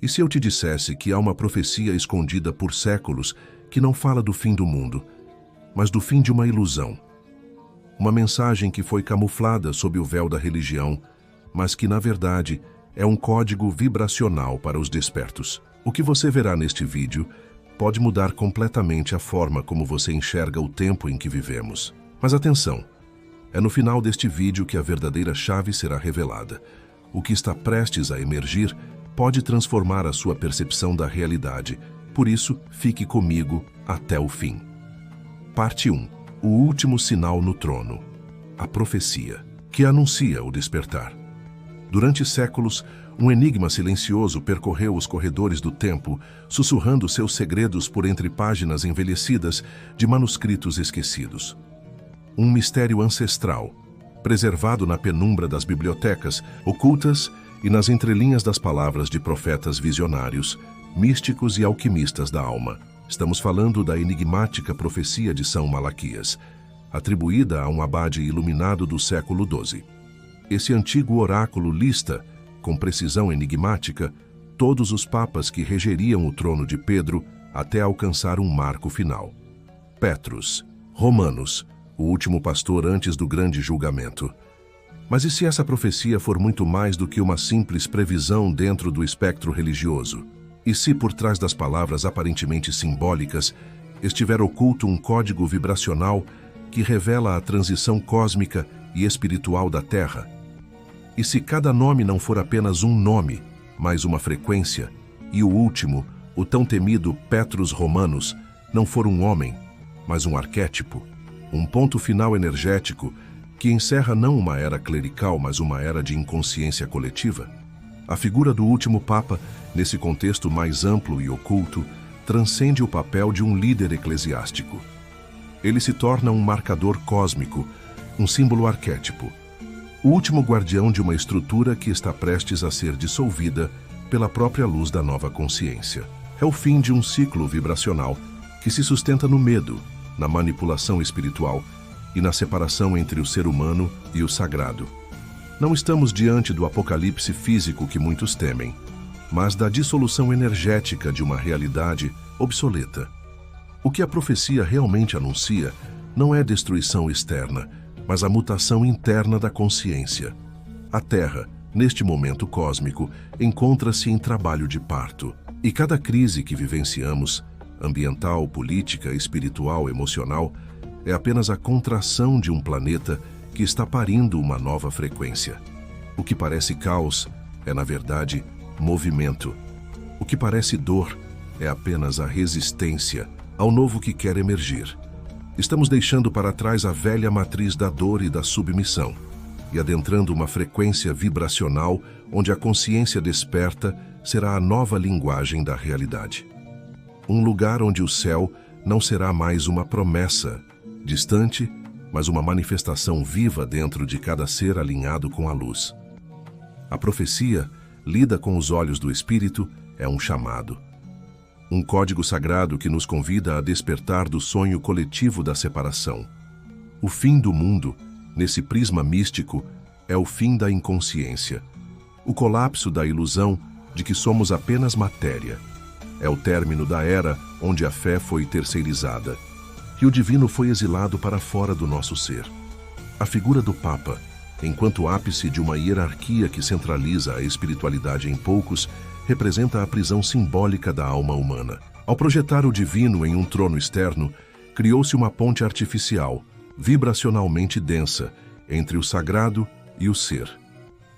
E se eu te dissesse que há uma profecia escondida por séculos que não fala do fim do mundo, mas do fim de uma ilusão? Uma mensagem que foi camuflada sob o véu da religião, mas que, na verdade, é um código vibracional para os despertos. O que você verá neste vídeo pode mudar completamente a forma como você enxerga o tempo em que vivemos. Mas atenção, é no final deste vídeo que a verdadeira chave será revelada. O que está prestes a emergir pode transformar a sua percepção da realidade. Por isso, fique comigo até o fim. Parte 1. O último sinal no trono. A profecia, que anuncia o despertar. Durante séculos, um enigma silencioso percorreu os corredores do tempo, sussurrando seus segredos por entre páginas envelhecidas de manuscritos esquecidos. Um mistério ancestral, preservado na penumbra das bibliotecas, ocultas e nas entrelinhas das palavras de profetas visionários, místicos e alquimistas da alma. Estamos falando da enigmática profecia de São Malaquias, atribuída a um abade iluminado do século XII. Esse antigo oráculo lista, com precisão enigmática, todos os papas que regeriam o trono de Pedro até alcançar um marco final. Petrus, Romanos, o último pastor antes do grande julgamento. Mas e se essa profecia for muito mais do que uma simples previsão dentro do espectro religioso? E se por trás das palavras aparentemente simbólicas estiver oculto um código vibracional que revela a transição cósmica e espiritual da Terra? E se cada nome não for apenas um nome, mas uma frequência, e o último, o tão temido Petrus Romanos, não for um homem, mas um arquétipo, um ponto final energético que encerra não uma era clerical, mas uma era de inconsciência coletiva? A figura do último Papa, nesse contexto mais amplo e oculto, transcende o papel de um líder eclesiástico. Ele se torna um marcador cósmico, um símbolo arquétipo, o último guardião de uma estrutura que está prestes a ser dissolvida pela própria luz da nova consciência. É o fim de um ciclo vibracional que se sustenta no medo, na manipulação espiritual e na separação entre o ser humano e o sagrado. Não estamos diante do apocalipse físico que muitos temem, mas da dissolução energética de uma realidade obsoleta. O que a profecia realmente anuncia não é destruição externa, mas a mutação interna da consciência. A Terra, neste momento cósmico, encontra-se em trabalho de parto, e cada crise que vivenciamos, ambiental, política, espiritual, emocional, é apenas a contração de um planeta que está parindo uma nova frequência. O que parece caos é, na verdade, movimento. O que parece dor é apenas a resistência ao novo que quer emergir. Estamos deixando para trás a velha matriz da dor e da submissão e adentrando uma frequência vibracional onde a consciência desperta será a nova linguagem da realidade. Um lugar onde o céu não será mais uma promessa distante, mas uma manifestação viva dentro de cada ser alinhado com a luz. A profecia, lida com os olhos do Espírito, é um chamado. Um código sagrado que nos convida a despertar do sonho coletivo da separação. O fim do mundo, nesse prisma místico, é o fim da inconsciência. O colapso da ilusão de que somos apenas matéria. É o término da era onde a fé foi terceirizada e o divino foi exilado para fora do nosso ser. A figura do Papa, enquanto ápice de uma hierarquia que centraliza a espiritualidade em poucos, representa a prisão simbólica da alma humana. Ao projetar o divino em um trono externo, criou-se uma ponte artificial, vibracionalmente densa, entre o sagrado e o ser.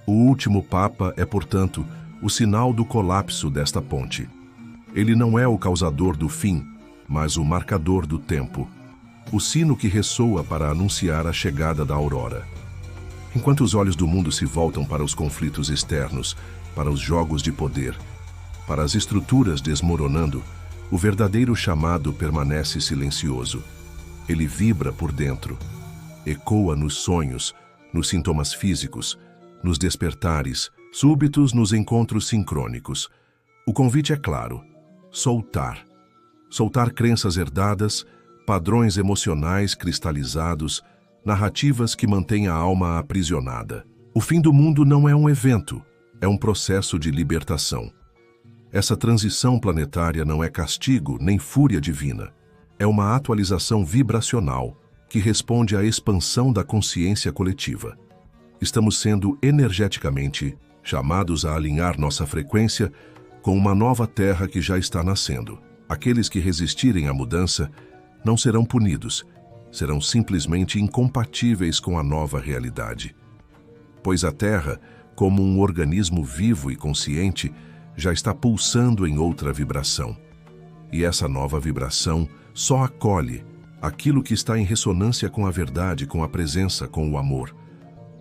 O último Papa é, portanto, o sinal do colapso desta ponte. Ele não é o causador do fim, mas o marcador do tempo, o sino que ressoa para anunciar a chegada da aurora. Enquanto os olhos do mundo se voltam para os conflitos externos, para os jogos de poder, para as estruturas desmoronando, o verdadeiro chamado permanece silencioso. Ele vibra por dentro, ecoa nos sonhos, nos sintomas físicos, nos despertares, súbitos nos encontros sincrônicos. O convite é claro: soltar. Soltar crenças herdadas, padrões emocionais cristalizados, narrativas que mantêm a alma aprisionada. O fim do mundo não é um evento, é um processo de libertação. Essa transição planetária não é castigo nem fúria divina. É uma atualização vibracional que responde à expansão da consciência coletiva. Estamos sendo energeticamente chamados a alinhar nossa frequência com uma nova Terra que já está nascendo. Aqueles que resistirem à mudança não serão punidos, serão simplesmente incompatíveis com a nova realidade. Pois a Terra, como um organismo vivo e consciente, já está pulsando em outra vibração. E essa nova vibração só acolhe aquilo que está em ressonância com a verdade, com a presença, com o amor.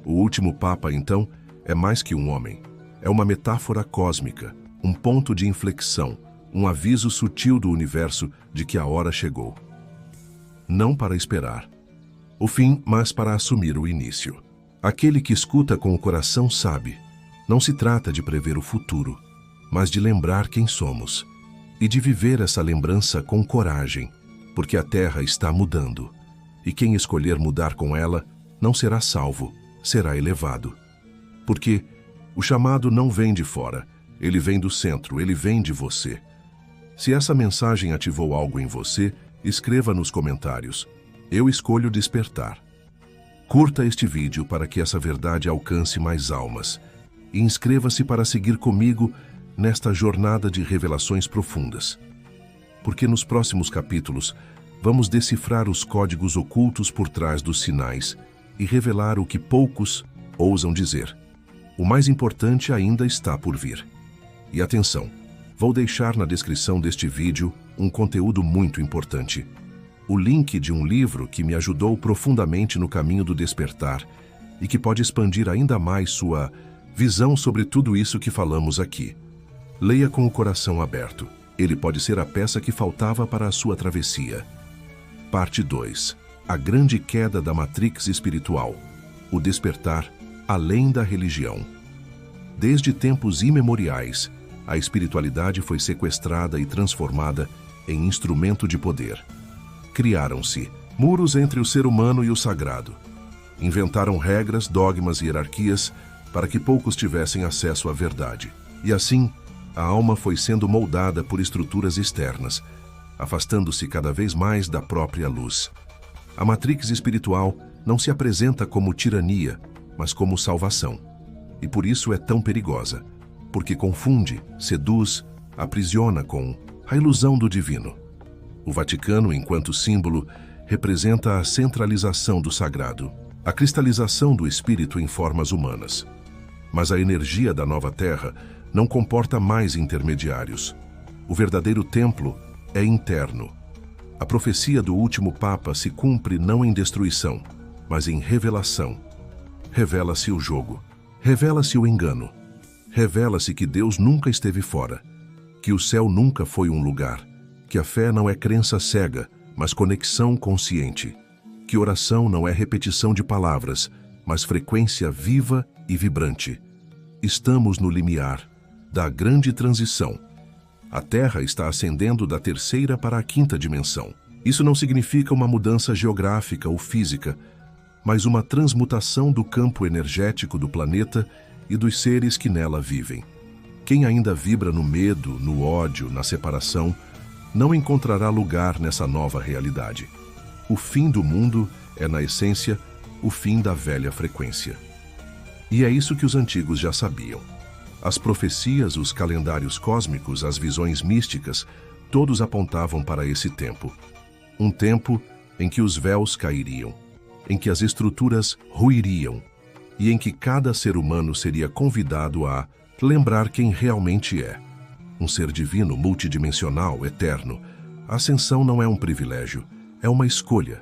O último Papa, então, é mais que um homem. É uma metáfora cósmica, um ponto de inflexão, um aviso sutil do universo de que a hora chegou. Não para esperar o fim, mas para assumir o início. Aquele que escuta com o coração sabe. Não se trata de prever o futuro, mas de lembrar quem somos e de viver essa lembrança com coragem, porque a Terra está mudando, e quem escolher mudar com ela não será salvo, será elevado. Porque o chamado não vem de fora, ele vem do centro, ele vem de você. Se essa mensagem ativou algo em você, escreva nos comentários. Eu escolho despertar. Curta este vídeo para que essa verdade alcance mais almas. E inscreva-se para seguir comigo nesta jornada de revelações profundas. Porque nos próximos capítulos vamos decifrar os códigos ocultos por trás dos sinais e revelar o que poucos ousam dizer. O mais importante ainda está por vir. E atenção, vou deixar na descrição deste vídeo um conteúdo muito importante. O link de um livro que me ajudou profundamente no caminho do despertar e que pode expandir ainda mais sua visão sobre tudo isso que falamos aqui. Leia com o coração aberto. Ele pode ser a peça que faltava para a sua travessia. Parte 2. A grande queda da Matrix espiritual. O despertar além da religião. Desde tempos imemoriais, a espiritualidade foi sequestrada e transformada em instrumento de poder. Criaram-se muros entre o ser humano e o sagrado. Inventaram regras, dogmas e hierarquias para que poucos tivessem acesso à verdade. E assim, a alma foi sendo moldada por estruturas externas, afastando-se cada vez mais da própria luz. A Matrix espiritual não se apresenta como tirania, mas como salvação. E por isso é tão perigosa, porque confunde, seduz, aprisiona com a ilusão do divino. O Vaticano, enquanto símbolo, representa a centralização do sagrado, a cristalização do espírito em formas humanas. Mas a energia da nova Terra não comporta mais intermediários. O verdadeiro templo é interno. A profecia do último Papa se cumpre não em destruição, mas em revelação. Revela-se o jogo, revela-se o engano, revela-se que Deus nunca esteve fora, que o céu nunca foi um lugar, que a fé não é crença cega, mas conexão consciente, que oração não é repetição de palavras, mas frequência viva e vibrante. Estamos no limiar da grande transição. A Terra está ascendendo da terceira para a quinta dimensão. Isso não significa uma mudança geográfica ou física, mas uma transmutação do campo energético do planeta e dos seres que nela vivem. Quem ainda vibra no medo, no ódio, na separação, não encontrará lugar nessa nova realidade. O fim do mundo é, na essência, o fim da velha frequência. E é isso que os antigos já sabiam. As profecias, os calendários cósmicos, as visões místicas, todos apontavam para esse tempo. Um tempo em que os véus cairiam, em que as estruturas ruiriam e em que cada ser humano seria convidado a lembrar quem realmente é. Um ser divino, multidimensional, eterno. A ascensão não é um privilégio, é uma escolha.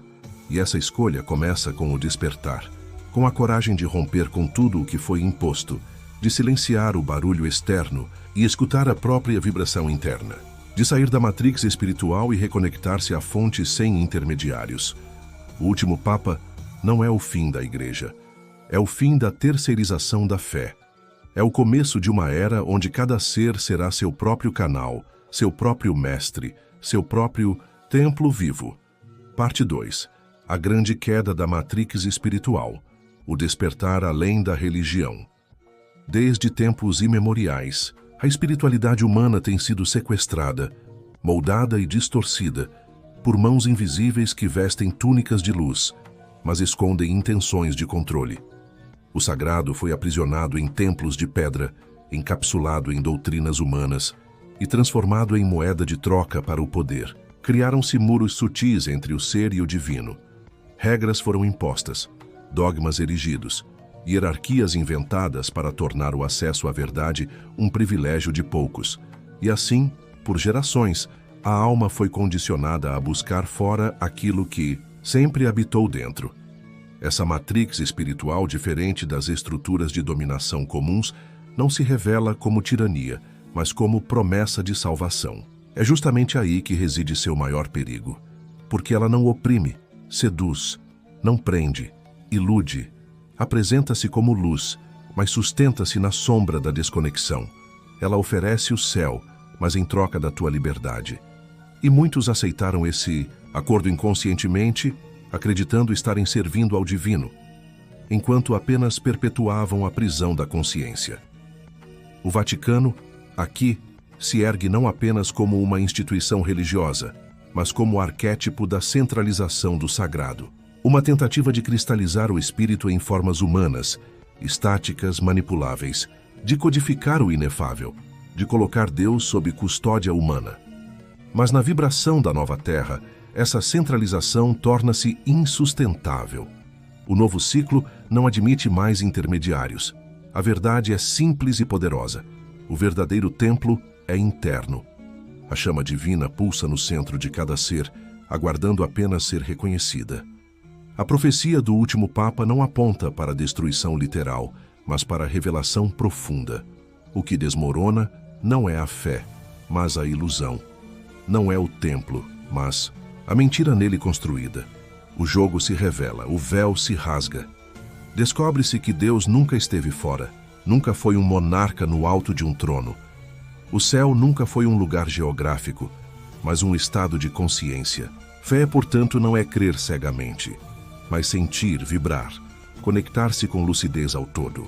E essa escolha começa com o despertar, com a coragem de romper com tudo o que foi imposto, de silenciar o barulho externo e escutar a própria vibração interna, de sair da matrix espiritual e reconectar-se à fonte sem intermediários. O último Papa não é o fim da Igreja, é o fim da terceirização da fé. É o começo de uma era onde cada ser será seu próprio canal, seu próprio mestre, seu próprio templo vivo. Parte 2. A grande queda da matrix espiritual, o despertar além da religião. Desde tempos imemoriais, A espiritualidade humana tem sido sequestrada, moldada e distorcida por mãos invisíveis que vestem túnicas de luz, mas escondem intenções de controle. O sagrado foi aprisionado em templos de pedra, encapsulado em doutrinas humanas e transformado em moeda de troca para o poder. Criaram-se muros sutis entre o ser e o divino. Regras foram impostas, dogmas erigidos, hierarquias inventadas para tornar o acesso à verdade um privilégio de poucos. E assim, por gerações, a alma foi condicionada a buscar fora aquilo que sempre habitou dentro. Essa matrix espiritual, diferente das estruturas de dominação comuns, não se revela como tirania, mas como promessa de salvação. É justamente aí que reside seu maior perigo, porque ela não oprime, seduz, não prende, ilude, apresenta-se como luz, mas sustenta-se na sombra da desconexão. Ela oferece o céu, mas em troca da tua liberdade. E muitos aceitaram esse acordo inconscientemente, acreditando estarem servindo ao divino, enquanto apenas perpetuavam a prisão da consciência. O Vaticano, aqui, se ergue não apenas como uma instituição religiosa, mas como arquétipo da centralização do sagrado. Uma tentativa de cristalizar o espírito em formas humanas, estáticas, manipuláveis, de codificar o inefável, de colocar Deus sob custódia humana. Mas na vibração da nova terra, essa centralização torna-se insustentável. O novo ciclo não admite mais intermediários. A verdade é simples e poderosa. O verdadeiro templo é interno. A chama divina pulsa no centro de cada ser, aguardando apenas ser reconhecida. A profecia do último Papa não aponta para a destruição literal, mas para a revelação profunda. O que desmorona não é a fé, mas a ilusão. Não é o templo, mas a mentira nele construída. O jogo se revela, o véu se rasga. Descobre-se que Deus nunca esteve fora, nunca foi um monarca no alto de um trono. O céu nunca foi um lugar geográfico, mas um estado de consciência. Fé, portanto, não é crer cegamente, mas sentir, vibrar, conectar-se com lucidez ao todo.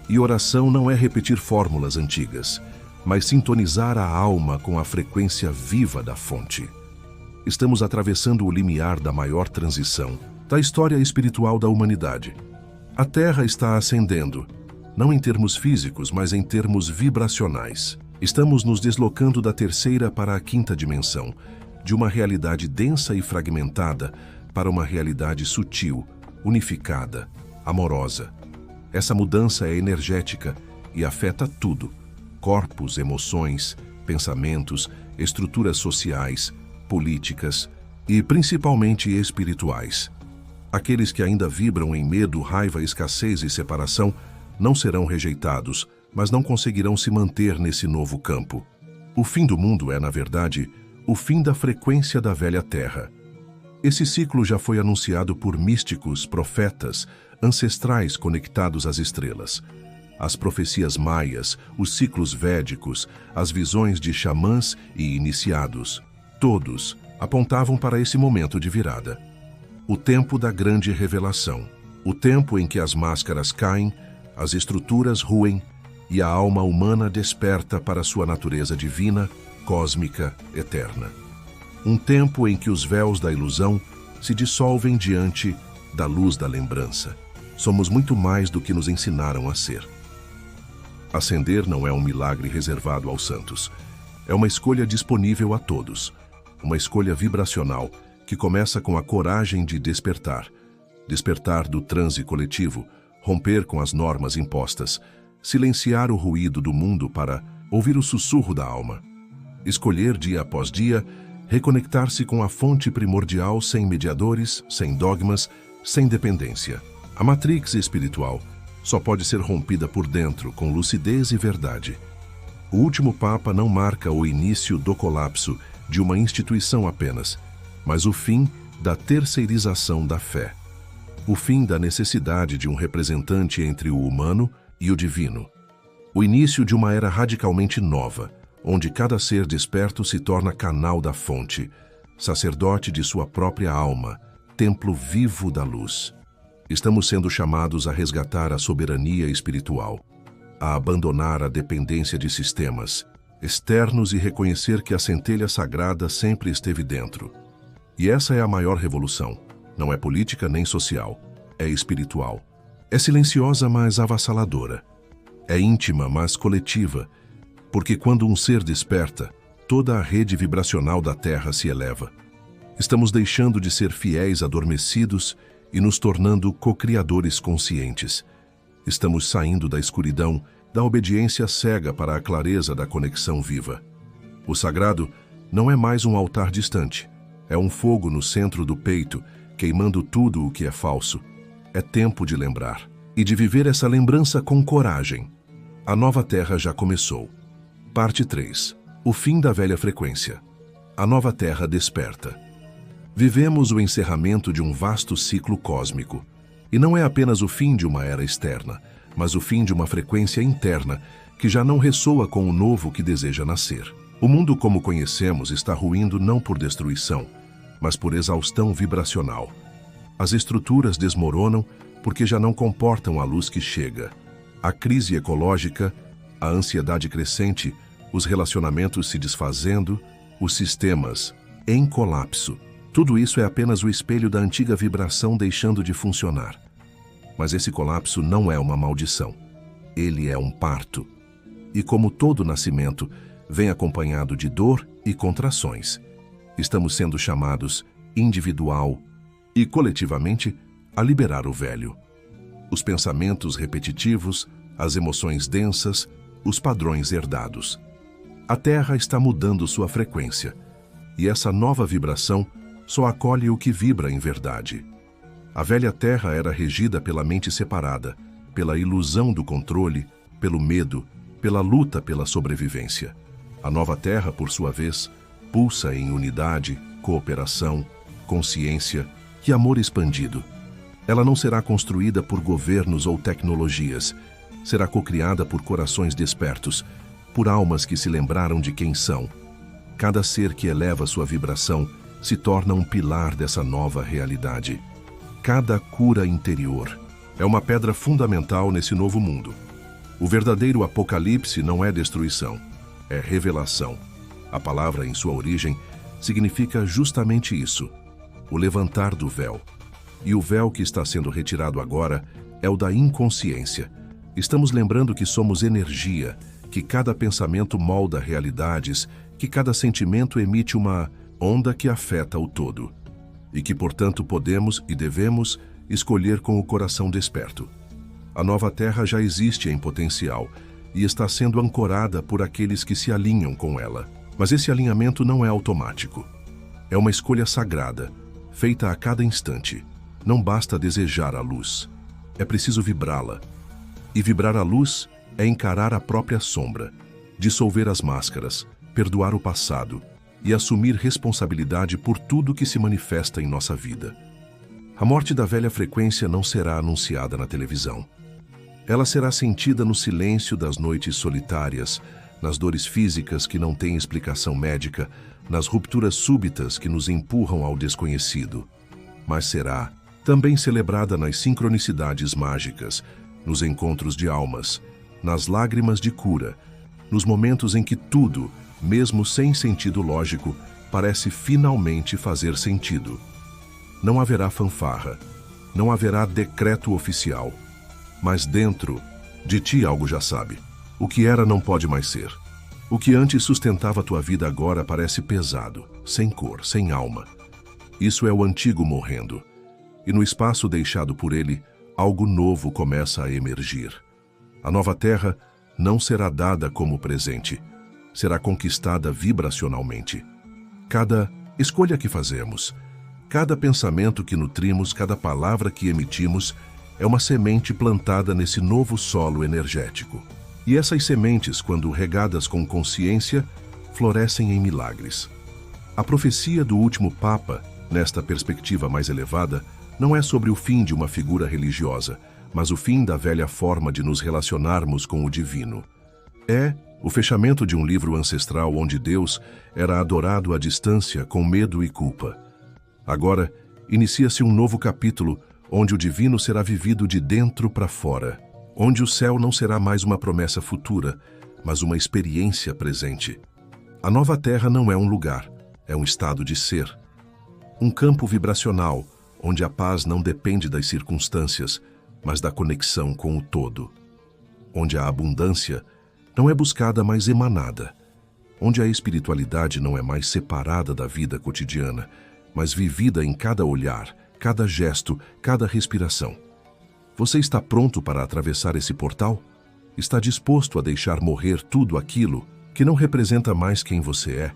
E oração não é repetir fórmulas antigas, mas sintonizar a alma com a frequência viva da fonte. Estamos atravessando o limiar da maior transição da história espiritual da humanidade. A Terra está ascendendo, não em termos físicos, mas em termos vibracionais. Estamos nos deslocando da terceira para a quinta dimensão, de uma realidade densa e fragmentada para uma realidade sutil, unificada, amorosa. Essa mudança é energética e afeta tudo: corpos, emoções, pensamentos, estruturas sociais, políticas e principalmente espirituais. Aqueles que ainda vibram em medo, raiva, escassez e separação não serão rejeitados, mas não conseguirão se manter nesse novo campo. O fim do mundo é, na verdade, o fim da frequência da velha Terra. Esse ciclo já foi anunciado por místicos, profetas, ancestrais conectados às estrelas. As profecias maias, os ciclos védicos, as visões de xamãs e iniciados, todos apontavam para esse momento de virada. O tempo da grande revelação, o tempo em que as máscaras caem, as estruturas ruem e a alma humana desperta para sua natureza divina, cósmica, eterna. Um tempo em que os véus da ilusão se dissolvem diante da luz da lembrança. Somos muito mais do que nos ensinaram a ser. Ascender não é um milagre reservado aos santos. É uma escolha disponível a todos. Uma escolha vibracional que começa com a coragem de despertar. Despertar do transe coletivo, romper com as normas impostas, silenciar o ruído do mundo para ouvir o sussurro da alma. Escolher dia após dia, reconectar-se com a fonte primordial sem mediadores, sem dogmas, sem dependência. A matrix espiritual só pode ser rompida por dentro, com lucidez e verdade. O último Papa não marca o início do colapso de uma instituição apenas, mas o fim da terceirização da fé. O fim da necessidade de um representante entre o humano e o divino. O início de uma era radicalmente nova, onde cada ser desperto se torna canal da fonte, sacerdote de sua própria alma, templo vivo da luz. Estamos sendo chamados a resgatar a soberania espiritual, a abandonar a dependência de sistemas externos e reconhecer que a centelha sagrada sempre esteve dentro. E essa é a maior revolução. Não é política nem social. É espiritual. É silenciosa, mas avassaladora. É íntima, mas coletiva. Porque quando um ser desperta, toda a rede vibracional da Terra se eleva. Estamos deixando de ser fiéis adormecidos e nos tornando co-criadores conscientes. Estamos saindo da escuridão, da obediência cega para a clareza da conexão viva. O sagrado não é mais um altar distante. É um fogo no centro do peito, queimando tudo o que é falso. É tempo de lembrar. E de viver essa lembrança com coragem. A nova Terra já começou. Parte 3. O fim da velha frequência. A nova Terra desperta. Vivemos o encerramento de um vasto ciclo cósmico. E não é apenas o fim de uma era externa, mas o fim de uma frequência interna que já não ressoa com o novo que deseja nascer. O mundo como conhecemos está ruindo não por destruição, mas por exaustão vibracional. As estruturas desmoronam porque já não comportam a luz que chega. A crise ecológica, a ansiedade crescente, os relacionamentos se desfazendo, os sistemas em colapso. Tudo isso é apenas o espelho da antiga vibração deixando de funcionar. Mas esse colapso não é uma maldição. Ele é um parto. E como todo nascimento, vem acompanhado de dor e contrações. Estamos sendo chamados, individual e coletivamente, a liberar o velho. Os pensamentos repetitivos, as emoções densas, os padrões herdados. A Terra está mudando sua frequência. E essa nova vibração só acolhe o que vibra em verdade. A velha Terra era regida pela mente separada, pela ilusão do controle, pelo medo, pela luta pela sobrevivência. A nova Terra, por sua vez, pulsa em unidade, cooperação, consciência e amor expandido. Ela não será construída por governos ou tecnologias. Será cocriada por corações despertos, por almas que se lembraram de quem são. Cada ser que eleva sua vibração se torna um pilar dessa nova realidade. Cada cura interior é uma pedra fundamental nesse novo mundo. O verdadeiro apocalipse não é destruição, é revelação. A palavra, em sua origem, significa justamente isso, o levantar do véu. E o véu que está sendo retirado agora é o da inconsciência. Estamos lembrando que somos energia, que cada pensamento molda realidades, que cada sentimento emite uma onda que afeta o todo. E que, portanto, podemos e devemos escolher com o coração desperto. A nova Terra já existe em potencial e está sendo ancorada por aqueles que se alinham com ela. Mas esse alinhamento não é automático. É uma escolha sagrada, feita a cada instante. Não basta desejar a luz. É preciso vibrá-la. E vibrar a luz é encarar a própria sombra, dissolver as máscaras, perdoar o passado e assumir responsabilidade por tudo que se manifesta em nossa vida. A morte da velha frequência não será anunciada na televisão. Ela será sentida no silêncio das noites solitárias, nas dores físicas que não têm explicação médica, nas rupturas súbitas que nos empurram ao desconhecido. Mas será também celebrada nas sincronicidades mágicas, nos encontros de almas, nas lágrimas de cura, nos momentos em que tudo, mesmo sem sentido lógico, parece finalmente fazer sentido. Não haverá fanfarra, não haverá decreto oficial, mas dentro de ti algo já sabe. O que era não pode mais ser. O que antes sustentava tua vida agora parece pesado, sem cor, sem alma. Isso é o antigo morrendo. E no espaço deixado por ele, algo novo começa a emergir. A nova Terra não será dada como presente, será conquistada vibracionalmente. Cada escolha que fazemos, cada pensamento que nutrimos, cada palavra que emitimos, é uma semente plantada nesse novo solo energético. E essas sementes, quando regadas com consciência, florescem em milagres. A profecia do último Papa, nesta perspectiva mais elevada, não é sobre o fim de uma figura religiosa, mas o fim da velha forma de nos relacionarmos com o divino. É o fechamento de um livro ancestral onde Deus era adorado à distância com medo e culpa. Agora, inicia-se um novo capítulo onde o divino será vivido de dentro para fora. onde o céu não será mais uma promessa futura, mas uma experiência presente. A nova terra não é um lugar, é um estado de ser. Um campo vibracional, onde a paz não depende das circunstâncias, mas da conexão com o todo. Onde a abundância não é buscada, mas emanada. Onde a espiritualidade não é mais separada da vida cotidiana, mas vivida em cada olhar, cada gesto, cada respiração. Você está pronto para atravessar esse portal? Está disposto a deixar morrer tudo aquilo que não representa mais quem você é?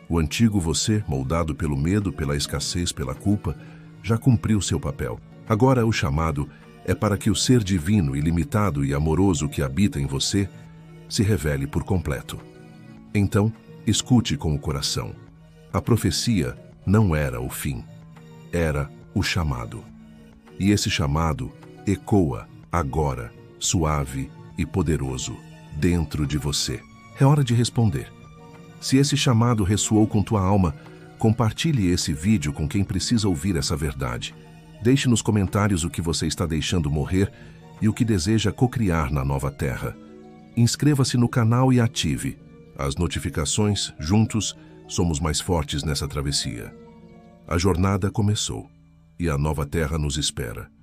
O antigo você, moldado pelo medo, pela escassez, pela culpa, já cumpriu seu papel. Agora o chamado é para que o ser divino, ilimitado e amoroso que habita em você se revele por completo. Então, escute com o coração. A profecia não era o fim, era o chamado. E esse chamado ecoa agora, suave e poderoso, dentro de você. É hora de responder. Se esse chamado ressoou com tua alma, compartilhe esse vídeo com quem precisa ouvir essa verdade. Deixe nos comentários o que você está deixando morrer e o que deseja cocriar na nova terra. Inscreva-se no canal e ative as notificações. Juntos, somos mais fortes nessa travessia. A jornada começou e a nova terra nos espera.